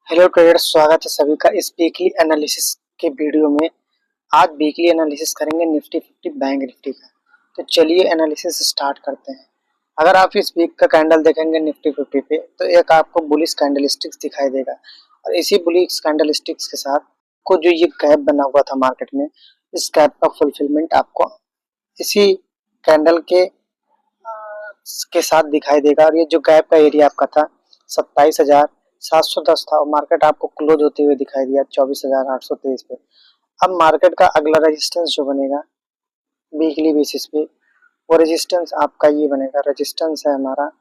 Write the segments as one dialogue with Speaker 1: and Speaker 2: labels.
Speaker 1: Hello traders, स्वागत है सभी का इस वीकली एनालिसिस के वीडियो में। आज वीकली एनालिसिस करेंगे निफ्टी 50 बैंक निफ्टी का। तो चलिए एनालिसिस स्टार्ट करते हैं। अगर आप इस वीक का कैंडल देखेंगे निफ्टी 50 पे तो एक आपको बुलिश कैंडलस्टिक्स दिखाई देगा और इसी बुलिश कैंडलस्टिक्स के साथ को जो ये गैप बना हुआ था मार्केट में, इस गैप का फुलफिलमेंट आपको इसी कैंडल के साथ दिखाई देगा। और ये जो गैप का एरिया आपका था 27,710 था और मार्केट आपको क्लोज होते हुए दिखाई दिया 24,823 पे। अब मार्केट का अगला रेजिस्टेंस जो बनेगा वीकली बेसिस पे, वो रेजिस्टेंस आपका ये बनेगा, रेजिस्टेंस है हमारा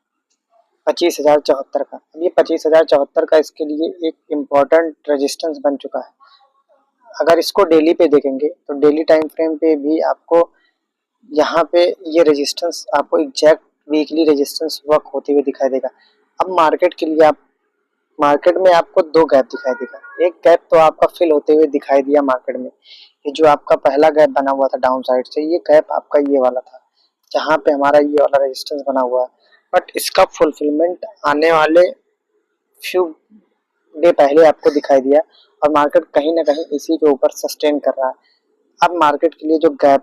Speaker 1: 25,074 का। अब ये 25,074 का इसके लिए एक इम्पोर्टेंट रेजिस्टेंस बन चुका है। अगर इसको डेली पे देखेंगे तो डेली टाइम फ्रेम पे भी आपको यहाँ पे ये रेजिस्टेंस आपको एग्जैक्ट वीकली रेजिस्टेंस वर्क होते हुए दिखाई देगा। अब मार्केट के लिए आप मार्केट में आपको दो गैप दिखाई देगा। एक गैप तो आपका फिल होते हुए दिखाई दिया मार्केट में, ये जो आपका पहला गैप बना हुआ था डाउन साइड से, ये गैप आपका ये वाला था जहाँ पे हमारा ये वाला रेजिस्टेंस बना हुआ है। बट इसका फुलफिलमेंट आने वाले फ्यू डे पहले आपको दिखाई दिया और मार्केट कहीं ना कहीं इसी के ऊपर सस्टेन कर रहा है। अब मार्केट के लिए जो गैप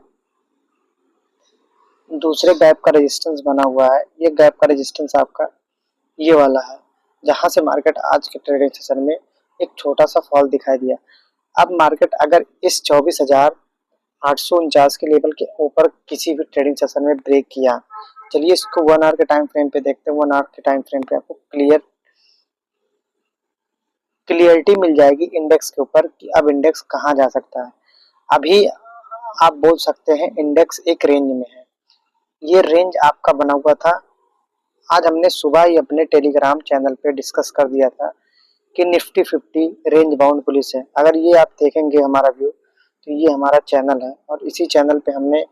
Speaker 1: दूसरे गैप का रेजिस्टेंस बना हुआ है, ये गैप का रेजिस्टेंस आपका ये वाला है जहां से मार्केट आज के ट्रेडिंग सेशन में एक छोटा सा फॉल दिखाई दिया। अब मार्केट अगर इस 24,849 के लेवल के ऊपर किसी भी ट्रेडिंग सेशन में ब्रेक किया, चलिए इसको 1 आवर के टाइम फ्रेम पे देखते हैं। 1 आवर के टाइम फ्रेम पे आपको क्लियरिटी मिल जाएगी इंडेक्स के ऊपर कि अब इंडेक्स कहाँ जा सकता है। अभी आप बोल सकते हैं इंडेक्स एक रेंज में है। ये रेंज आपका बना हुआ था, आज हमने सुबह ही अपने टेलीग्राम चैनल पे डिस्कस कर दिया था कि निफ्टी 50 रेंज बाउंड पुलिस है। अगर ये आप देखेंगे हमारा व्यू तो ये हमारा चैनल है और इसी चैनल पे हमने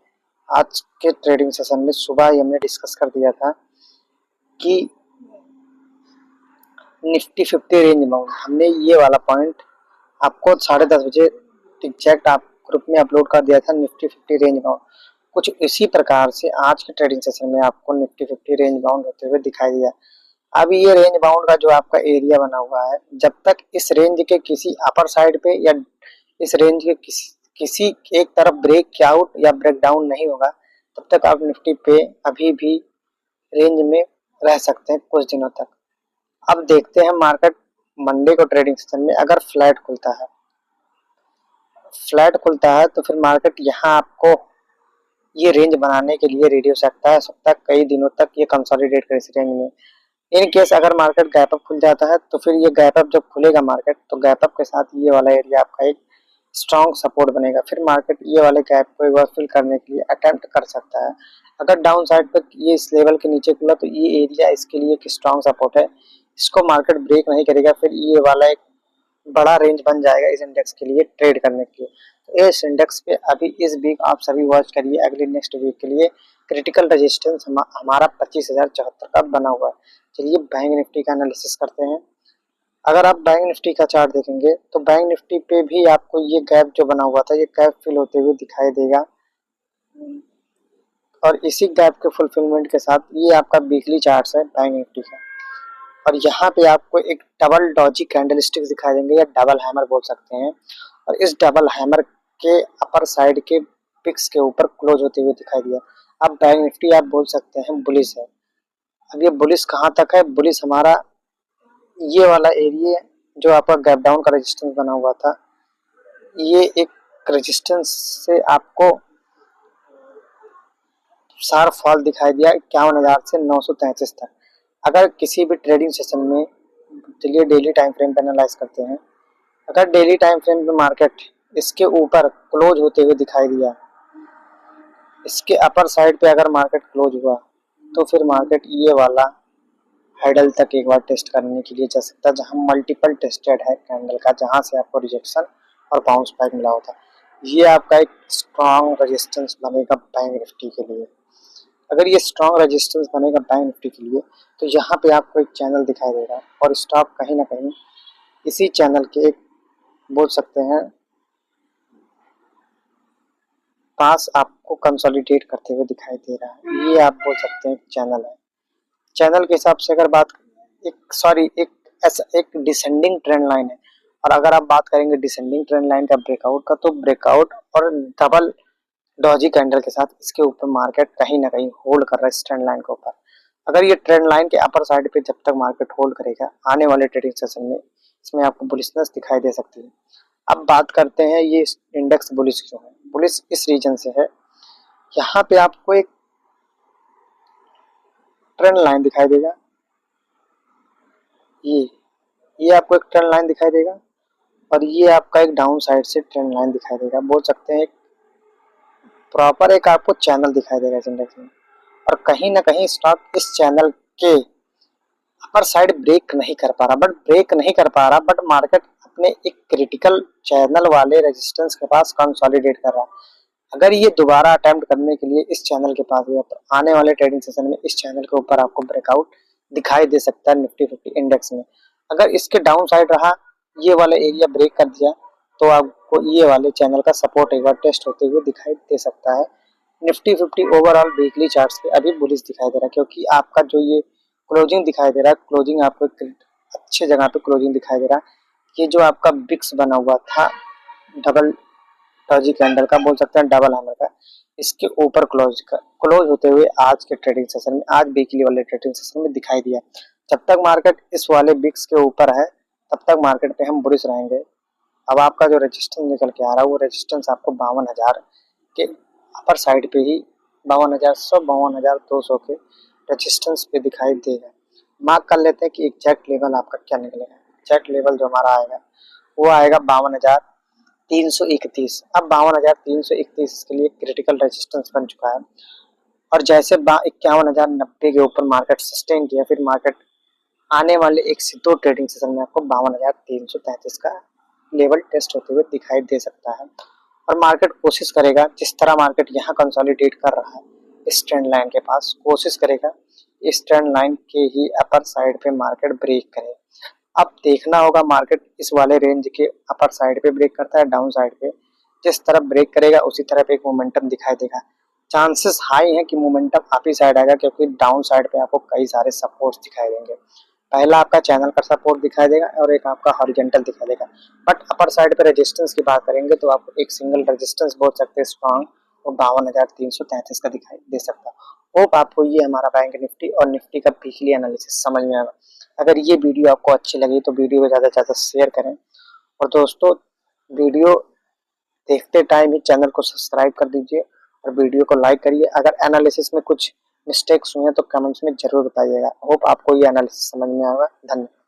Speaker 1: आज के ट्रेडिंग सेशन में सुबह ही हमने डिस्कस कर दिया था कि निफ्टी 50 रेंज बाउंड। हमने ये वाला पॉइंट आपको 10:30 बजे एग्जैक्ट आप ग्रुप में अपलोड कर दिया था, निफ्टी 50 रेंज बाउंड। कुछ इसी प्रकार से आज के ट्रेडिंग सेशन में आपको निफ्टी 50 रेंज बाउंड होते हुए दिखाई दिया। अब ये रेंज बाउंड का जो आपका एरिया बना हुआ है, जब तक इस रेंज के किसी अपर साइड पे या इस रेंज के किसी एक तरफ ब्रेक आउट या ब्रेक डाउन नहीं होगा, तब तक आप निफ्टी पे अभी भी रेंज में रह सकते हैं कुछ दिनों तक। अब देखते हैं मार्केट मंडे को ट्रेडिंग सेशन में अगर फ्लैट खुलता है तो फिर मार्केट यहाँ आपको ये रेंज बनाने के लिए रेडी हो सकता है। कई दिनों तक ये कंसोलिडेट करे इस रेंज में। इन केस अगर मार्केट गैप अप खुल जाता है तो फिर ये गैप अप जब खुलेगा मार्केट, तो गैप अप के साथ ये वाला एरिया आपका एक स्ट्रॉन्ग सपोर्ट बनेगा। फिर मार्केट ये वाले गैप को एक बार फिल करने के लिए अटेम्प्ट कर सकता है। अगर डाउन साइड पर ये इस लेवल के नीचे खुला तो ये एरिया इसके लिए एक स्ट्रॉन्ग सपोर्ट है, इसको मार्केट ब्रेक नहीं करेगा, फिर ये वाला एक बड़ा रेंज बन जाएगा इस इंडेक्स के लिए ट्रेड करने के लिए। तो इस इंडेक्स पे अभी इस वीक आप सभी वॉच करिए, अगले नेक्स्ट वीक के लिए क्रिटिकल रेजिस्टेंस हमारा 25,074 का बना हुआ है। चलिए बैंक निफ्टी का एनालिसिस करते हैं। अगर आप बैंक निफ्टी का चार्ट देखेंगे तो बैंक निफ्टी पे भी आपको ये गैप जो बना हुआ था, ये गैप फिल होते हुए दिखाई देगा और इसी गैप के फुलफिलमेंट के साथ ये आपका वीकली चार्ट है बैंक निफ्टी का। और यहाँ पे आपको एक डबल डॉजी कैंडलस्टिक दिखाई देंगे या डबल हैमर बोल सकते हैं, और इस डबल हैमर के अपर साइड के पिक्स के ऊपर क्लोज होते हुए दिखाई दिया। अब बैंक निफ्टी आप बोल सकते हैं बुलिश है। अब ये बुलिश कहाँ तक है? बुलिश हमारा ये वाला एरिया जो आपका गैप डाउन का रेजिस्टेंस बना हुआ था, ये एक रेजिस्टेंस से आपको शार्प फॉल दिखाई दिया 51,000 से 933 तक। अगर किसी भी ट्रेडिंग सेशन में, चलिए डेली टाइम फ्रेम पर एनालाइज करते हैं, अगर डेली टाइम फ्रेम पे मार्केट इसके ऊपर क्लोज होते हुए दिखाई दिया, इसके अपर साइड पे अगर मार्केट क्लोज हुआ तो फिर मार्केट ये वाला हैडल तक एक बार टेस्ट करने के लिए जा सकता है, जहां मल्टीपल टेस्टेड है कैंडल का, जहां से आपको रिजेक्शन और बाउंस बैक मिला होता। ये आपका एक स्ट्रॉन्ग रेजिस्टेंस बनेगा बैंक निफ्टी के लिए। अगर ये स्ट्रॉन्ग रेजिस्टेंस बनेगा बैंक निफ्टी के लिए तो यहाँ पे आपको एक चैनल दिखाई देगा और स्टॉप कहीं ना कहीं इसी चैनल के एक बोल सकते हैं पास आपको कंसोलिडेट करते हुए दिखाई दे रहा है। ये आप बोल सकते हैं चैनल है। चैनल के हिसाब से अगर बात एक ऐसा एक डिसेंडिंग ट्रेंड लाइन है। और अगर आप बात करेंगे डिसेंडिंग ट्रेंड लाइन का ब्रेकआउट का, तो ब्रेकआउट और डबल डॉजी कैंडल के साथ इसके ऊपर मार्केट कहीं ना कहीं होल्ड कर रहा है इस ट्रेंड लाइन के ऊपर। अगर ये ट्रेंड लाइन के अपर साइड पे जब तक मार्केट होल्ड करेगा, आने वाले ट्रेडिंग सेशन में इसमें आपको बुलिशनेस दिखाई दे सकती है। अब बात करते हैं ये इंडेक्स बुलिश क्यों है। बुलिश इस रीजन से है, यहाँ पे आपको एक ट्रेंड लाइन दिखाई देगा, ये आपको एक ट्रेंड लाइन दिखाई देगा, और ये आपका एक डाउन साइड से ट्रेंड लाइन दिखाई देगा। बोल सकते हैं प्रॉपर एक आपको चैनल दिखाई देगा इस इंडेक्स में। और कहीं ना कहीं स्टॉक इस चैनल के अपर साइड ब्रेक नहीं कर पा रहा, बट मार्केट अपने एक क्रिटिकल चैनल वाले रेजिस्टेंस के पास कंसोलिडेट कर रहा है। अगर ये दोबारा अटेम्प्ट करने के लिए इस चैनल के पास गया, तो आने वाले ट्रेडिंग सेशन में इस चैनल के ऊपर आपको ब्रेकआउट दिखाई दे सकता है निफ्टी 50 इंडेक्स में। अगर इसके डाउन साइड रहा, ये वाला एरिया ब्रेक कर दिया, तो आपको ये वाले चैनल का सपोर्ट एक बार टेस्ट होते हुए दिखाई दे सकता है। निफ्टी 50 ओवरऑल वीकली चार्ट्स पे अभी बुलिश दिखाई दे रहा है, क्योंकि आपका जो ये क्लोजिंग दिखाई दे रहा है, क्लोजिंग आपको अच्छे जगह पे क्लोजिंग दिखाई दे रहा है। ये जो आपका बिक्स बना हुआ था डबल डॉजी कैंडल का, बोल सकते हैं डबल हैमर का, इसके ऊपर क्लोज होते हुए आज के ट्रेडिंग सेशन में, आज वीकली वाले ट्रेडिंग सेशन में दिखाई दिया। जब तक मार्केट इस वाले बिक्स के ऊपर है, तब तक मार्केट पे हम बुलिश रहेंगे। अब आपका जो रेजिस्टेंस निकल के आ रहा है, वो रेजिस्टेंस आपको 52,000 के अपर साइड पे ही 52,100 52,200 के रेजिस्टेंस पे दिखाई देगा। मार्क कर लेते हैं कि एग्जैक्ट लेवल आपका क्या निकलेगा। एग्जैक्ट लेवल जो हमारा आएगा वो आएगा 52,331। अब 52,331 इसके लिए क्रिटिकल रेजिस्टेंस बन चुका है। और जैसे 51,090 के ऊपर मार्केट सस्टेन किया, फिर मार्केट आने वाले 1 से 2 ट्रेडिंग सेशन में आपको 52,333 का लेवल टेस्ट होते हुए दिखाई दे सकता है। और मार्केट कोशिश करेगा, जिस तरह मार्केट यहाँ कंसोलिडेट कर रहा है इस ट्रेंड लाइन के पास, कोशिश करेगा इस ट्रेंड लाइन के ही अपर साइड पे मार्केट ब्रेक करे। अब देखना होगा मार्केट इस वाले रेंज के अपर साइड पे ब्रेक करता है, डाउन साइड पे जिस तरफ ब्रेक करेगा उसी तरफ एक मोमेंटम दिखाई देगा। चांसेस हाई है कि मोमेंटम आप ही साइड आएगा, क्योंकि डाउन साइड पे आपको कई सारे सपोर्ट्स दिखाई देंगे। पहला आपका चैनल का सपोर्ट दिखाई देगा और एक आपका हॉरिजॉन्टल दिखाई देगा। बट अपर साइड पे रेजिस्टेंस की बात करेंगे तो आपको एक सिंगल रेजिस्टेंस बोल सकते हैं स्ट्रॉन्ग, और 52,333 का दिखाई दे सकता है। होप आपको ये हमारा बैंक निफ्टी और निफ्टी का वीकली एनालिसिस समझ में आएगा। अगर ये वीडियो आपको अच्छी लगी तो वीडियो को ज़्यादा से ज़्यादा शेयर करें, और दोस्तों वीडियो देखते टाइम ही चैनल को सब्सक्राइब कर दीजिए और वीडियो को लाइक करिए। अगर एनालिसिस में कुछ मिस्टेक्स हुए हैं तो कमेंट्स में जरूर बताइएगा। होप आपको ये एनालिसिस समझ में आएगा। धन्यवाद।